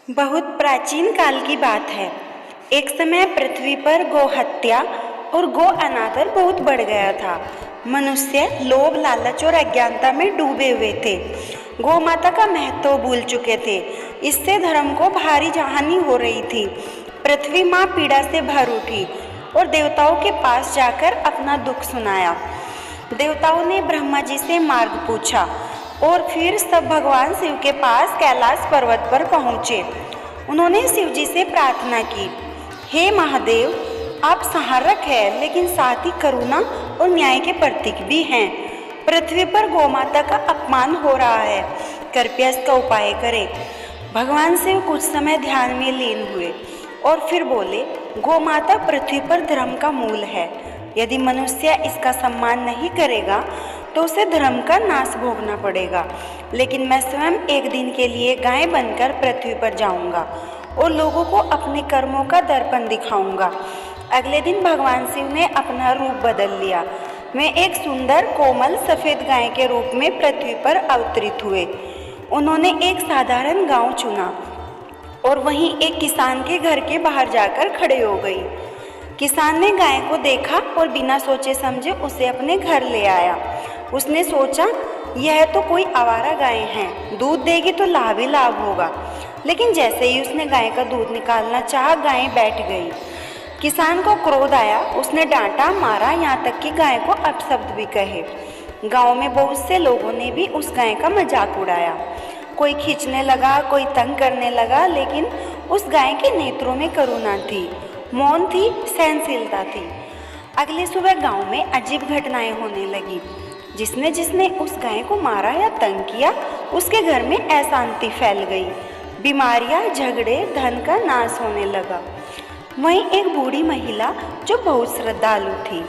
बहुत प्राचीन काल की बात है। एक समय पृथ्वी पर गौ हत्या और गौ अनादर बहुत बढ़ गया था। मनुष्य लोभ, लालच और अज्ञानता में डूबे हुए थे। गौ माता का महत्व भूल चुके थे। इससे धर्म को भारी हानि हो रही थी। पृथ्वी माँ पीड़ा से भर उठी और देवताओं के पास जाकर अपना दुख सुनाया। देवताओं ने ब्रह्मा जी से मार्ग पूछा और फिर सब भगवान शिव के पास कैलाश पर्वत पर पहुँचे। उन्होंने शिव जी से प्रार्थना की, हे महादेव, आप संहारक हैं लेकिन साथ ही करुणा और न्याय के प्रतीक भी हैं। पृथ्वी पर गौमाता का अपमान हो रहा है, कृपया इसका उपाय करें। भगवान शिव कुछ समय ध्यान में लीन हुए और फिर बोले, गौमाता पृथ्वी पर धर्म का मूल है। यदि मनुष्य इसका सम्मान नहीं करेगा तो उसे धर्म का नाश भोगना पड़ेगा। लेकिन मैं स्वयं एक दिन के लिए गाय बनकर पृथ्वी पर जाऊंगा और लोगों को अपने कर्मों का दर्पण दिखाऊंगा। अगले दिन भगवान शिव ने अपना रूप बदल लिया। वे एक सुंदर कोमल सफ़ेद गाय के रूप में पृथ्वी पर अवतरित हुए। उन्होंने एक साधारण गांव चुना और वहीं एक किसान के घर के बाहर जाकर खड़े हो गई। किसान ने गाय को देखा और बिना सोचे समझे उसे अपने घर ले आया। उसने सोचा, यह तो कोई आवारा गाय है, दूध देगी तो लाभ ही लाभ होगा। लेकिन जैसे ही उसने गाय का दूध निकालना चाहा, गाय बैठ गई। किसान को क्रोध आया। उसने डांटा, मारा, यहाँ तक कि गाय को अपशब्द भी कहे। गांव में बहुत से लोगों ने भी उस गाय का मजाक उड़ाया। कोई खींचने लगा, कोई तंग करने लगा, लेकिन उस गाय के नेत्रों में करुणा थी, मौन थी, सहनशीलता थी। अगली सुबह गांव में अजीब घटनाएं होने लगी। जिसने जिसने उस गाय को मारा या तंग किया, उसके घर में अशांति फैल गई। बीमारियां, झगड़े, धन का नाश होने लगा। वहीं एक बूढ़ी महिला जो बहुत श्रद्धालु थी,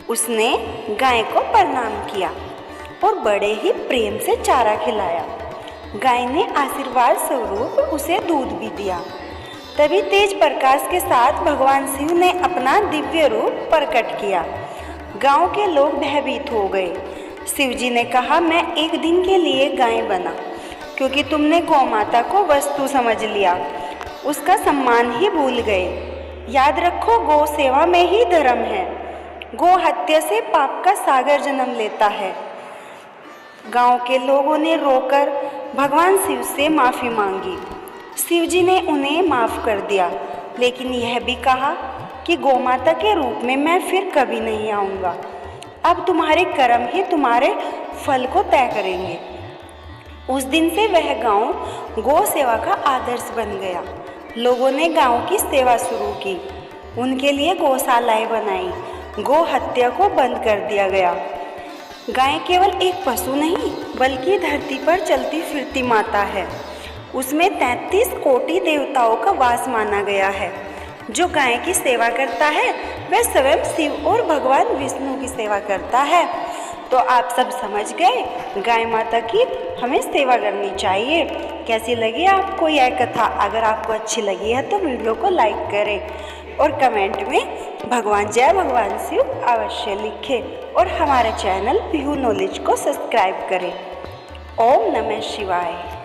उसने गाय को प्रणाम किया और बड़े ही प्रेम से चारा खिलाया। गाय ने आशीर्वाद स्वरूप उसे दूध भी दिया। तभी तेज प्रकाश के साथ भगवान शिव ने अपना दिव्य रूप प्रकट किया। गांव के लोग भयभीत हो गए। शिव जी ने कहा, मैं एक दिन के लिए गाय बना क्योंकि तुमने गौ माता को वस्तु समझ लिया, उसका सम्मान ही भूल गए। याद रखो, गौ सेवा में ही धर्म है। गौ हत्या से पाप का सागर जन्म लेता है। गांव के लोगों ने रोकर भगवान शिव से माफ़ी मांगी। शिव जी ने उन्हें माफ़ कर दिया, लेकिन यह भी कहा कि गौमाता के रूप में मैं फिर कभी नहीं आऊँगा। अब तुम्हारे कर्म ही तुम्हारे फल को तय करेंगे। उस दिन से वह गांव गौ सेवा का आदर्श बन गया। लोगों ने गांव की सेवा शुरू की, उनके लिए गौशालाएं बनाई, गौ हत्या को बंद कर दिया गया। गाय केवल एक पशु नहीं बल्कि धरती पर चलती फिरती माता है। उसमें 33 कोटि देवताओं का वास माना गया है। जो गाय की सेवा करता है वह स्वयं शिव और भगवान विष्णु की सेवा करता है। तो आप सब समझ गए, गाय माता की हमें सेवा करनी चाहिए। कैसी लगी आपको यह कथा? अगर आपको अच्छी लगी है तो वीडियो को लाइक करें और कमेंट में भगवान जय भगवान शिव अवश्य लिखें और हमारे चैनल पीहू नॉलेज को सब्सक्राइब करें। ओम नमः शिवाय।